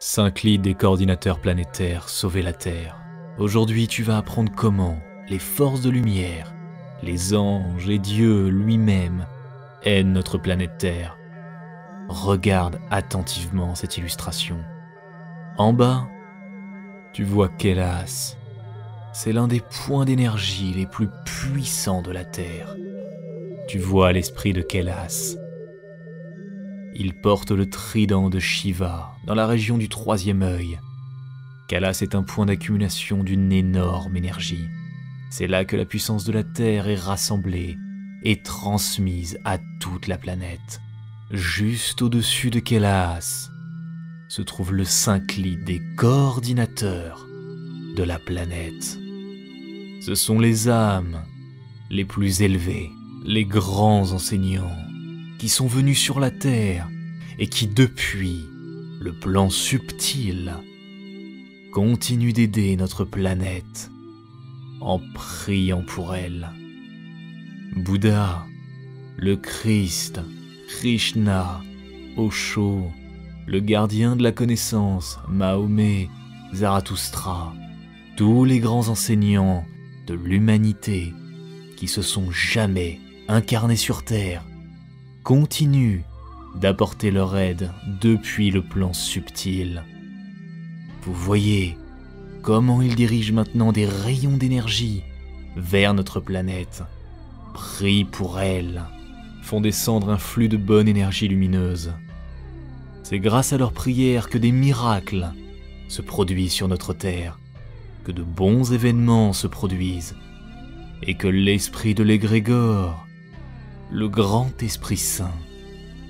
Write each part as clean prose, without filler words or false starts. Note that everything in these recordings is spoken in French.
Synclide des coordinateurs planétaires sauver la Terre. Aujourd'hui, tu vas apprendre comment les forces de lumière, les anges et Dieu lui-même aident notre planète Terre. Regarde attentivement cette illustration. En bas, tu vois Kélas. C'est l'un des points d'énergie les plus puissants de la Terre. Tu vois l'esprit de Kélas. Il porte le trident de Shiva dans la région du troisième œil. Kélas est un point d'accumulation d'une énorme énergie. C'est là que la puissance de la Terre est rassemblée et transmise à toute la planète. Juste au-dessus de Kélas se trouve le synclide des coordinateurs de la planète. Ce sont les âmes les plus élevées, les grands enseignants qui sont venus sur la Terre et qui, depuis le plan subtil, continuent d'aider notre planète en priant pour elle. Bouddha, le Christ, Krishna, Osho, le gardien de la connaissance, Mahomet, Zarathustra, tous les grands enseignants de l'humanité qui se sont jamais incarnés sur Terre continuent d'apporter leur aide depuis le plan subtil. Vous voyez comment ils dirigent maintenant des rayons d'énergie vers notre planète, prient pour elle, font descendre un flux de bonne énergie lumineuse. C'est grâce à leurs prières que des miracles se produisent sur notre Terre, que de bons événements se produisent, et que l'esprit de l'égrégore, le grand Esprit Saint,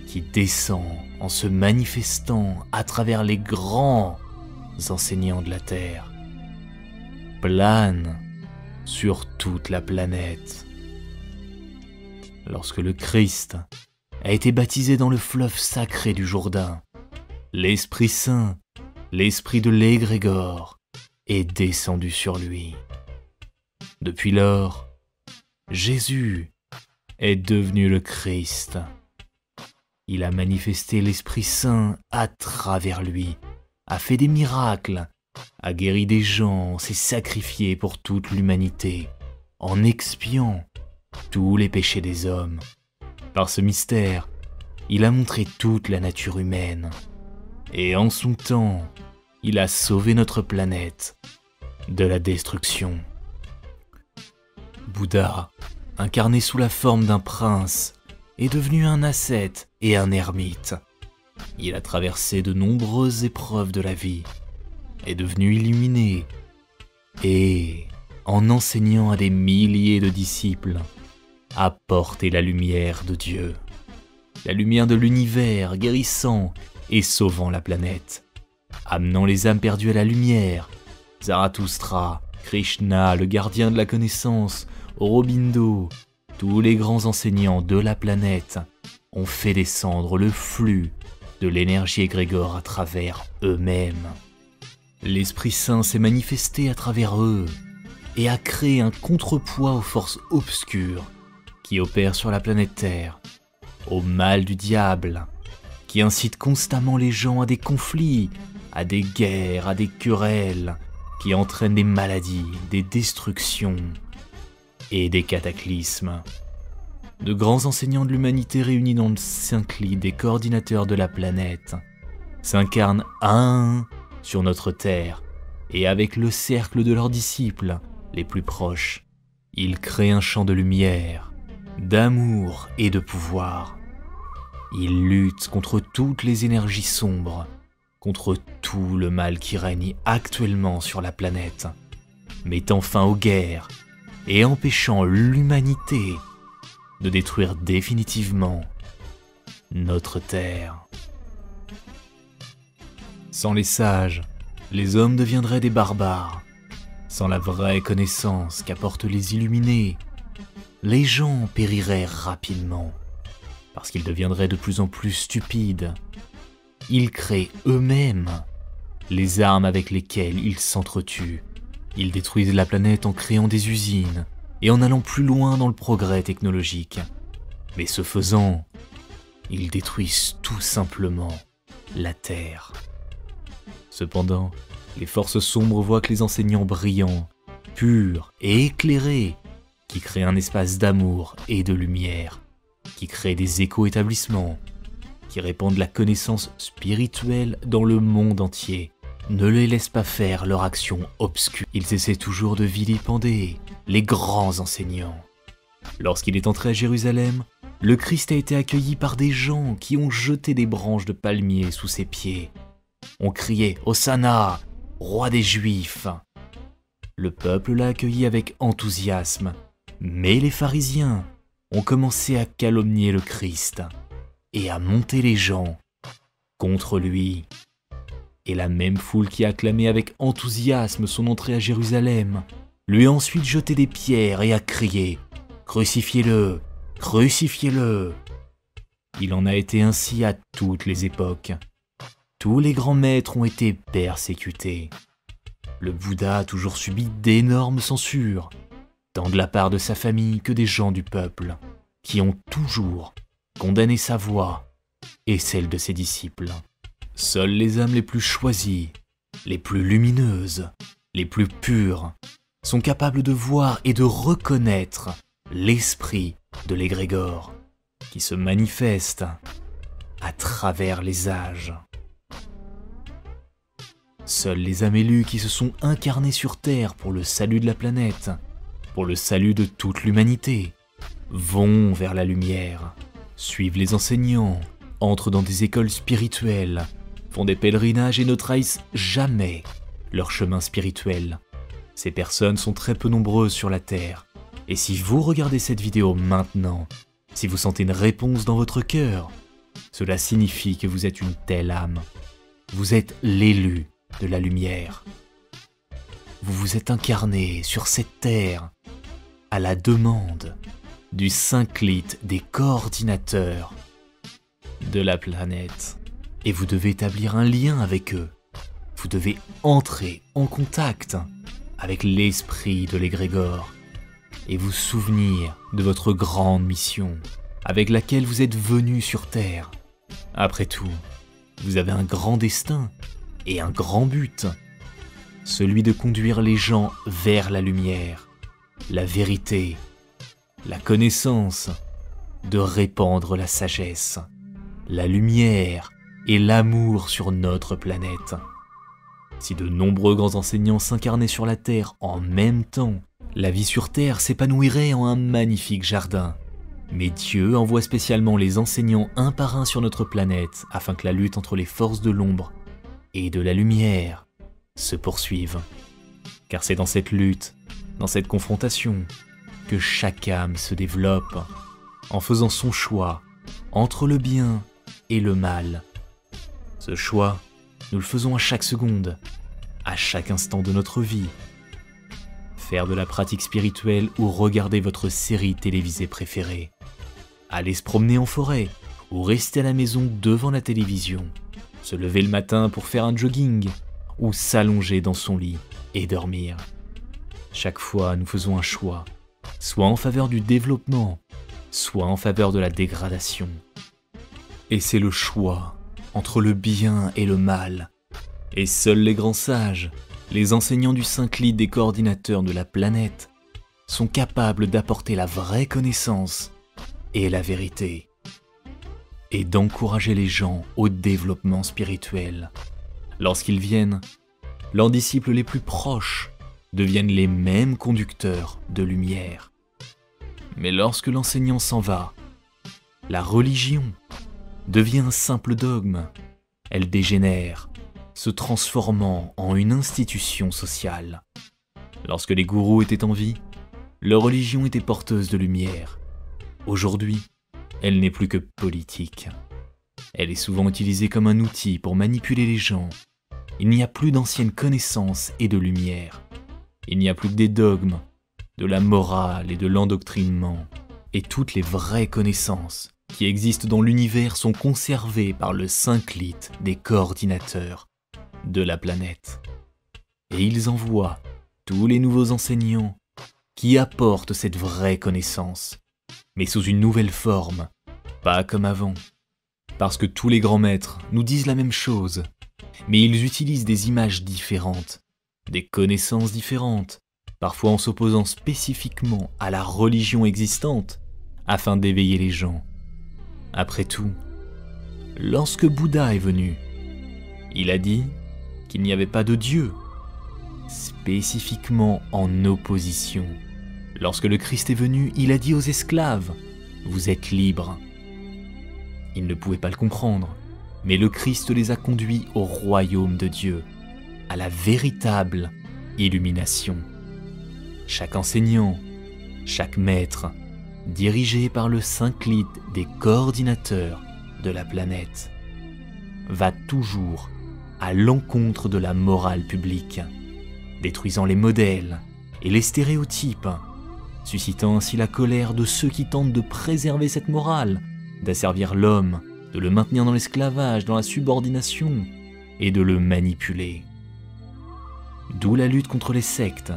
qui descend en se manifestant à travers les grands enseignants de la Terre, plane sur toute la planète. Lorsque le Christ a été baptisé dans le fleuve sacré du Jourdain, l'Esprit Saint, l'esprit de l'égrégore, est descendu sur lui. Depuis lors, Jésus est devenu le Christ. Il a manifesté l'Esprit Saint à travers lui, a fait des miracles, a guéri des gens, s'est sacrifié pour toute l'humanité, en expiant tous les péchés des hommes. Par ce mystère, il a montré toute la nature humaine, et en son temps, il a sauvé notre planète de la destruction. Bouddha, incarné sous la forme d'un prince, est devenu un ascète et un ermite. Il a traversé de nombreuses épreuves de la vie, est devenu illuminé, et, en enseignant à des milliers de disciples, a porté la lumière de Dieu, la lumière de l'univers, guérissant et sauvant la planète, amenant les âmes perdues à la lumière. Zarathustra, Krishna, le gardien de la connaissance, Aurobindo, tous les grands enseignants de la planète ont fait descendre le flux de l'énergie égrégore à travers eux-mêmes. L'Esprit Saint s'est manifesté à travers eux et a créé un contrepoids aux forces obscures qui opèrent sur la planète Terre, au mal du diable, qui incite constamment les gens à des conflits, à des guerres, à des querelles, qui entraînent des maladies, des destructions et des cataclysmes. De grands enseignants de l'humanité réunis dans le synclide des coordinateurs de la planète s'incarnent un à un sur notre Terre, et avec le cercle de leurs disciples les plus proches, ils créent un champ de lumière, d'amour et de pouvoir. Ils luttent contre toutes les énergies sombres, contre tout le mal qui règne actuellement sur la planète, mettant fin aux guerres et empêchant l'humanité de détruire définitivement notre Terre. Sans les sages, les hommes deviendraient des barbares. Sans la vraie connaissance qu'apportent les illuminés, les gens périraient rapidement, parce qu'ils deviendraient de plus en plus stupides. Ils créent eux-mêmes les armes avec lesquelles ils s'entretuent. Ils détruisent la planète en créant des usines et en allant plus loin dans le progrès technologique. Mais ce faisant, ils détruisent tout simplement la Terre. Cependant, les forces sombres voient que les enseignants brillants, purs et éclairés, qui créent un espace d'amour et de lumière, qui créent des éco-établissements, qui répandent la connaissance spirituelle dans le monde entier, ne les laissent pas faire leur action obscure. Ils essaient toujours de vilipender les grands enseignants. Lorsqu'il est entré à Jérusalem, le Christ a été accueilli par des gens qui ont jeté des branches de palmier sous ses pieds. On criait « Hosanna, roi des Juifs !» Le peuple l'a accueilli avec enthousiasme, mais les pharisiens ont commencé à calomnier le Christ et à monter les gens contre lui. Et la même foule qui a acclamé avec enthousiasme son entrée à Jérusalem lui a ensuite jeté des pierres et a crié « Crucifiez-le, crucifiez-le !» Il en a été ainsi à toutes les époques. Tous les grands maîtres ont été persécutés. Le Bouddha a toujours subi d'énormes censures, tant de la part de sa famille que des gens du peuple, qui ont toujours condamné sa voie et celle de ses disciples. Seules les âmes les plus choisies, les plus lumineuses, les plus pures, sont capables de voir et de reconnaître l'esprit de l'égrégore, qui se manifeste à travers les âges. Seules les âmes élues qui se sont incarnées sur Terre pour le salut de la planète, pour le salut de toute l'humanité, vont vers la lumière, suivent les enseignants, entrent dans des écoles spirituelles, font des pèlerinages et ne trahissent jamais leur chemin spirituel. Ces personnes sont très peu nombreuses sur la Terre, et si vous regardez cette vidéo maintenant, si vous sentez une réponse dans votre cœur, cela signifie que vous êtes une telle âme. Vous êtes l'élu de la lumière. Vous vous êtes incarné sur cette terre à la demande du synclite des coordinateurs de la planète. Et vous devez établir un lien avec eux. Vous devez entrer en contact avec l'esprit de l'égrégore et vous souvenir de votre grande mission avec laquelle vous êtes venu sur Terre. Après tout, vous avez un grand destin et un grand but, celui de conduire les gens vers la lumière, la vérité, la connaissance, de répandre la sagesse, la lumière et l'amour sur notre planète. Si de nombreux grands enseignants s'incarnaient sur la Terre en même temps, la vie sur Terre s'épanouirait en un magnifique jardin. Mais Dieu envoie spécialement les enseignants un par un sur notre planète afin que la lutte entre les forces de l'ombre et de la lumière se poursuive. Car c'est dans cette lutte, dans cette confrontation, que chaque âme se développe, en faisant son choix entre le bien et le mal. Ce choix, nous le faisons à chaque seconde, à chaque instant de notre vie. Faire de la pratique spirituelle ou regarder votre série télévisée préférée. Aller se promener en forêt ou rester à la maison devant la télévision. Se lever le matin pour faire un jogging ou s'allonger dans son lit et dormir. Chaque fois, nous faisons un choix, soit en faveur du développement, soit en faveur de la dégradation. Et c'est le choix entre le bien et le mal. Et seuls les grands sages, les enseignants du synclite des coordinateurs de la planète, sont capables d'apporter la vraie connaissance et la vérité, et d'encourager les gens au développement spirituel. Lorsqu'ils viennent, leurs disciples les plus proches deviennent les mêmes conducteurs de lumière. Mais lorsque l'enseignant s'en va, la religion devient un simple dogme. Elle dégénère, se transformant en une institution sociale. Lorsque les gourous étaient en vie, leur religion était porteuse de lumière. Aujourd'hui, elle n'est plus que politique. Elle est souvent utilisée comme un outil pour manipuler les gens. Il n'y a plus d'anciennes connaissances et de lumière. Il n'y a plus que des dogmes, de la morale et de l'endoctrinement. Et toutes les vraies connaissances qui existent dans l'univers sont conservées par le synclite des coordinateurs de la planète. Et ils envoient tous les nouveaux enseignants qui apportent cette vraie connaissance, mais sous une nouvelle forme, pas comme avant. Parce que tous les grands maîtres nous disent la même chose. mais ils utilisent des images différentes, des connaissances différentes, parfois en s'opposant spécifiquement à la religion existante, afin d'éveiller les gens. Après tout, lorsque Bouddha est venu, il a dit qu'il n'y avait pas de Dieu, spécifiquement en opposition. Lorsque le Christ est venu, il a dit aux esclaves « Vous êtes libres ». Ils ne pouvaient pas le comprendre, mais le Christ les a conduits au royaume de Dieu, à la véritable illumination. Chaque enseignant, chaque maître, dirigé par le Synclite des coordinateurs de la planète, va toujours à l'encontre de la morale publique, détruisant les modèles et les stéréotypes, suscitant ainsi la colère de ceux qui tentent de préserver cette morale, d'asservir l'homme, de le maintenir dans l'esclavage, dans la subordination, et de le manipuler. D'où la lutte contre les sectes,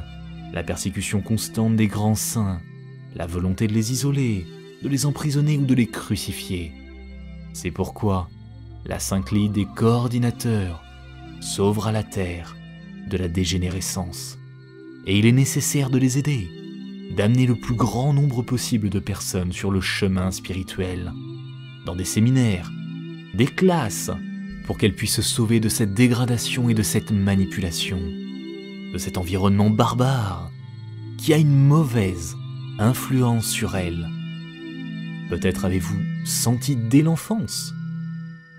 la persécution constante des grands saints, la volonté de les isoler, de les emprisonner ou de les crucifier. C'est pourquoi la Synclite des coordinateurs sauvera la Terre de la dégénérescence. Et il est nécessaire de les aider, d'amener le plus grand nombre possible de personnes sur le chemin spirituel, dans des séminaires, des classes, pour qu'elles puissent se sauver de cette dégradation et de cette manipulation, de cet environnement barbare qui a une mauvaise influence sur elles. Peut-être avez-vous senti dès l'enfance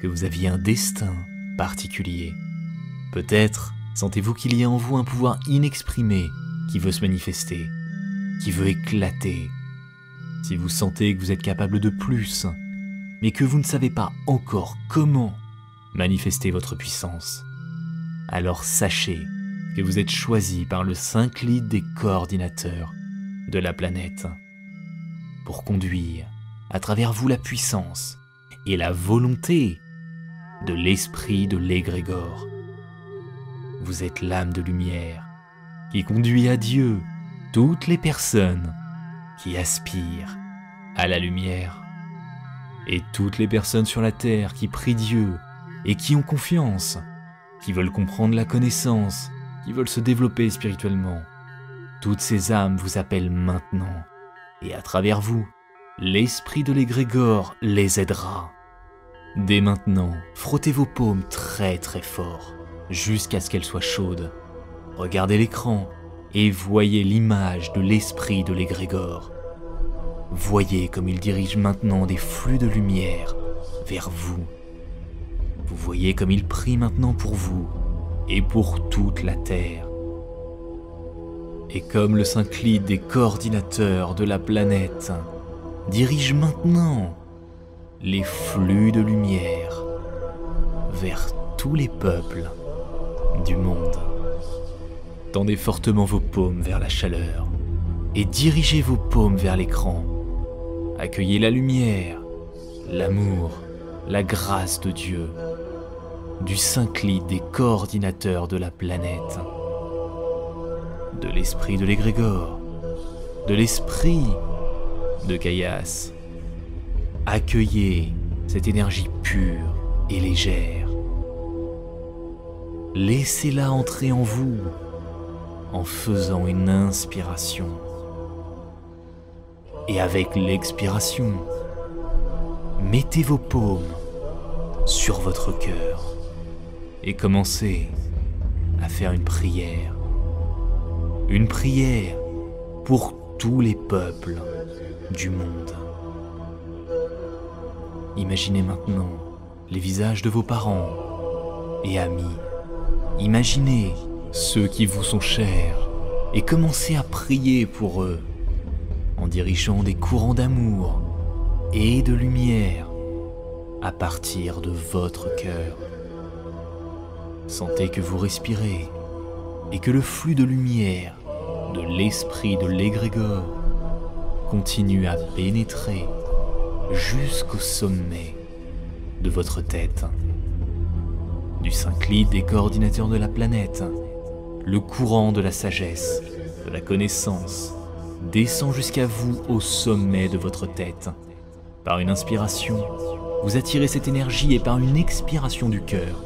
que vous aviez un destin particulier. Peut-être sentez-vous qu'il y a en vous un pouvoir inexprimé qui veut se manifester, qui veut éclater. Si vous sentez que vous êtes capable de plus, mais que vous ne savez pas encore comment manifester votre puissance, alors sachez que vous êtes choisi par le Synclite des coordinateurs de la planète pour conduire à travers vous la puissance et la volonté de l'esprit de l'égrégore. Vous êtes l'âme de lumière qui conduit à Dieu toutes les personnes qui aspirent à la lumière. Et toutes les personnes sur la terre qui prient Dieu et qui ont confiance, qui veulent comprendre la connaissance, qui veulent se développer spirituellement. Toutes ces âmes vous appellent maintenant, et à travers vous, l'esprit de l'égrégore les aidera. Dès maintenant, frottez vos paumes très très fort, jusqu'à ce qu'elles soient chaudes. Regardez l'écran et voyez l'image de l'esprit de l'égrégore. Voyez comme il dirige maintenant des flux de lumière vers vous. Vous voyez comme il prie maintenant pour vous et pour toute la Terre. Et comme le Synclite des coordinateurs de la planète dirige maintenant les flux de lumière vers tous les peuples du monde. Tendez fortement vos paumes vers la chaleur et dirigez vos paumes vers l'écran. Accueillez la lumière, l'amour, la grâce de Dieu, du Synclite des coordinateurs de la planète, de l'esprit de l'égrégore, de l'esprit de Caillasse. Accueillez cette énergie pure et légère. Laissez-la entrer en vous en faisant une inspiration. Et avec l'expiration, mettez vos paumes sur votre cœur et commencez à faire une prière. Une prière pour tous les peuples du monde. Imaginez maintenant les visages de vos parents et amis. Imaginez ceux qui vous sont chers et commencez à prier pour eux en dirigeant des courants d'amour et de lumière à partir de votre cœur. Sentez que vous respirez et que le flux de lumière de l'esprit de l'égrégore continue à pénétrer jusqu'au sommet de votre tête. Du Synclite des coordinateurs de la planète, le courant de la sagesse, de la connaissance, descend jusqu'à vous au sommet de votre tête. Par une inspiration, vous attirez cette énergie et par une expiration du cœur,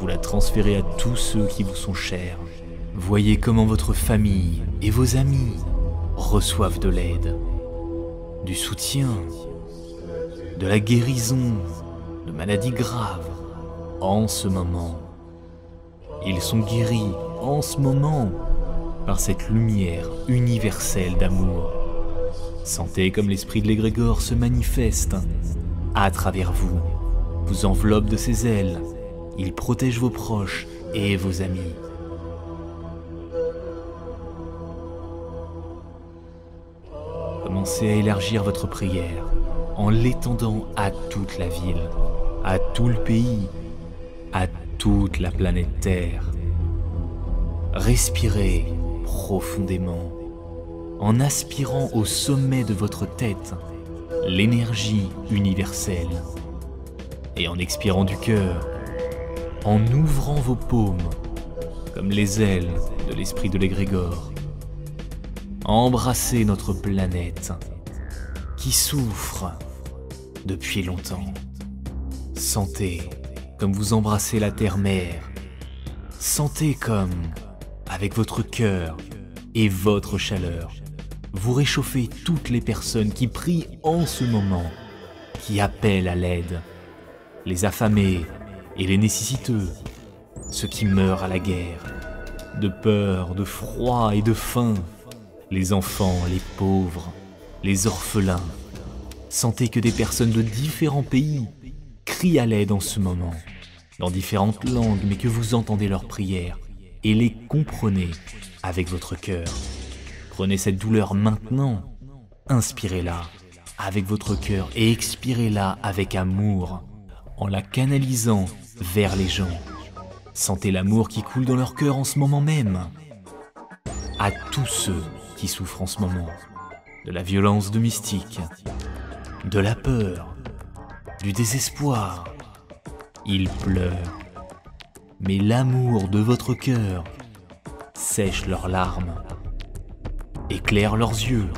vous la transférez à tous ceux qui vous sont chers. Voyez comment votre famille et vos amis reçoivent de l'aide, du soutien, de la guérison de maladies graves en ce moment. Ils sont guéris en ce moment par cette lumière universelle d'amour. Sentez comme l'esprit de l'égrégore se manifeste à travers vous, vous enveloppe de ses ailes. Il protège vos proches et vos amis. Commencez à élargir votre prière en l'étendant à toute la ville, à tout le pays, à toute la planète Terre. Respirez profondément en aspirant au sommet de votre tête l'énergie universelle et en expirant du cœur, en ouvrant vos paumes comme les ailes de l'esprit de l'égrégore. Embrassez notre planète qui souffre depuis longtemps. Sentez comme vous embrassez la terre-mère. Sentez comme, avec votre cœur et votre chaleur, vous réchauffez toutes les personnes qui prient en ce moment, qui appellent à l'aide, les affamés et les nécessiteux, ceux qui meurent à la guerre, de peur, de froid et de faim, les enfants, les pauvres, les orphelins. Sentez que des personnes de différents pays crient à l'aide en ce moment, dans différentes langues, mais que vous entendez leurs prières et les comprenez avec votre cœur. Prenez cette douleur maintenant, inspirez-la avec votre cœur et expirez-la avec amour, en la canalisant vers les gens. Sentez l'amour qui coule dans leur cœur en ce moment même. À tous ceux qui souffrent en ce moment, de la violence domestique, de la peur, du désespoir. Ils pleurent, mais l'amour de votre cœur sèche leurs larmes, éclaire leurs yeux.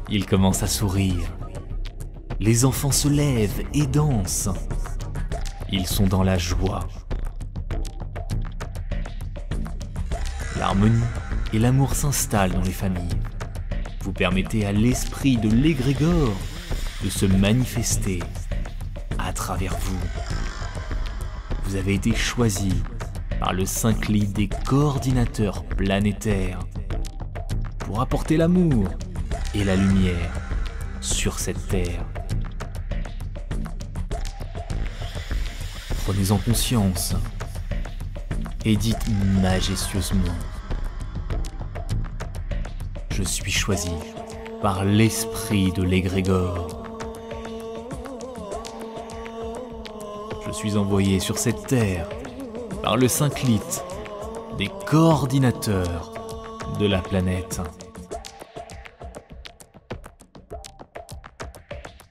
Ils commencent à sourire. Les enfants se lèvent et dansent. Ils sont dans la joie. L'harmonie et l'amour s'installent dans les familles. Vous permettez à l'esprit de l'égrégore de se manifester à travers vous. Vous avez été choisi par le Saint-Clit des coordinateurs planétaires pour apporter l'amour et la lumière sur cette terre. Prenez-en conscience et dites majestueusement: je suis choisi par l'esprit de l'égrégore. Je suis envoyé sur cette terre par le Saint-Clit des coordinateurs de la planète.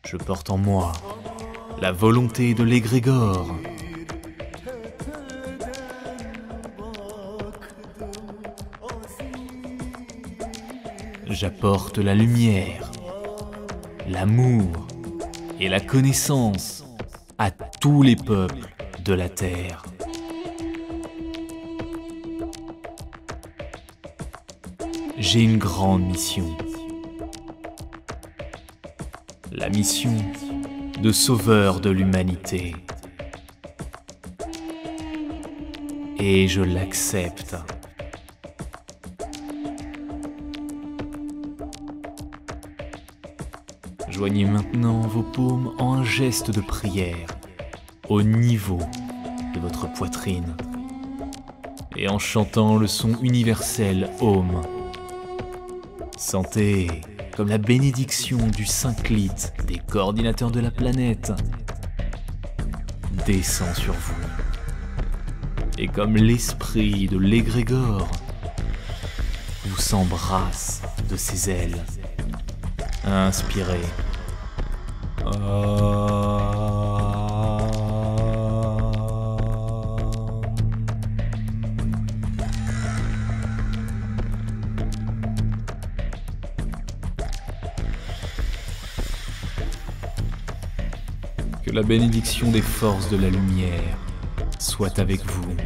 Je porte en moi la volonté de l'égrégore. J'apporte la lumière, l'amour et la connaissance à tous les peuples de la Terre. J'ai une grande mission. La mission de sauveur de l'humanité. Et je l'accepte. Joignez maintenant vos paumes en un geste de prière au niveau de votre poitrine et en chantant le son universel Om. Sentez comme la bénédiction du Saint-Clit des coordinateurs de la planète descend sur vous et comme l'esprit de l'égrégore vous s'embrasse de ses ailes. Inspirez. Que la bénédiction des forces de la lumière soit avec vous.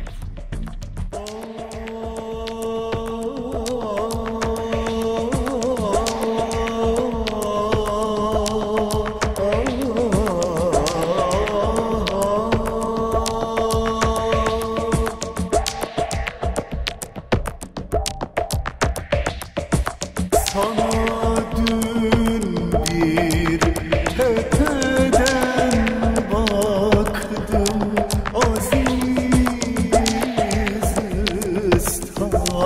Sana dün bir tepeden baktım aziz İstanbul.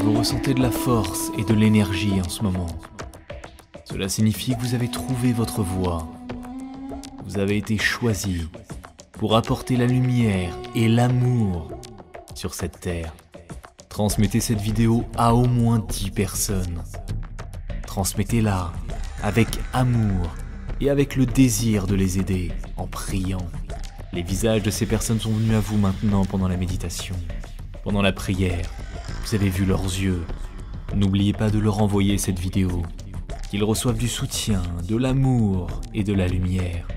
Vous ressentez de la force et de l'énergie en ce moment. Cela signifie que vous avez trouvé votre voie. Vous avez été choisi pour apporter la lumière et l'amour sur cette terre. Transmettez cette vidéo à au moins 10 personnes. Transmettez-la avec amour et avec le désir de les aider en priant. Les visages de ces personnes sont venus à vous maintenant pendant la méditation, pendant la prière. Vous avez vu leurs yeux. N'oubliez pas de leur envoyer cette vidéo, qu'ils reçoivent du soutien, de l'amour et de la lumière.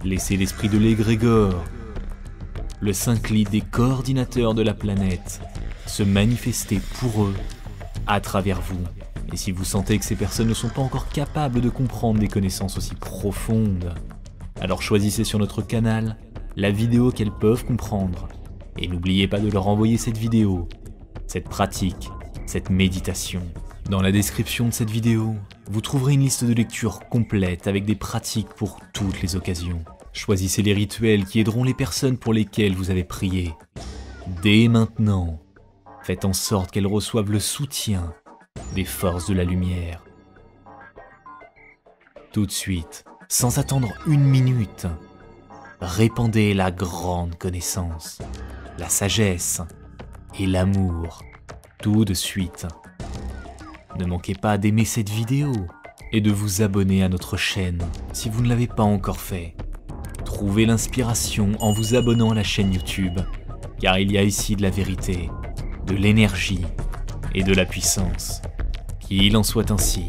Laissez l'esprit de l'égrégore, le Synclite des coordinateurs de la planète, se manifester pour eux, à travers vous. Et si vous sentez que ces personnes ne sont pas encore capables de comprendre des connaissances aussi profondes, alors choisissez sur notre canal la vidéo qu'elles peuvent comprendre. Et n'oubliez pas de leur envoyer cette vidéo, cette pratique, cette méditation. Dans la description de cette vidéo, vous trouverez une liste de lecture complète avec des pratiques pour toutes les occasions. Choisissez les rituels qui aideront les personnes pour lesquelles vous avez prié. Dès maintenant, faites en sorte qu'elles reçoivent le soutien des forces de la lumière. Tout de suite, sans attendre une minute, répandez la grande connaissance, la sagesse et l'amour, tout de suite. Ne manquez pas d'aimer cette vidéo et de vous abonner à notre chaîne si vous ne l'avez pas encore fait. Trouvez l'inspiration en vous abonnant à la chaîne YouTube, car il y a ici de la vérité, de l'énergie et de la puissance. Qu'il en soit ainsi.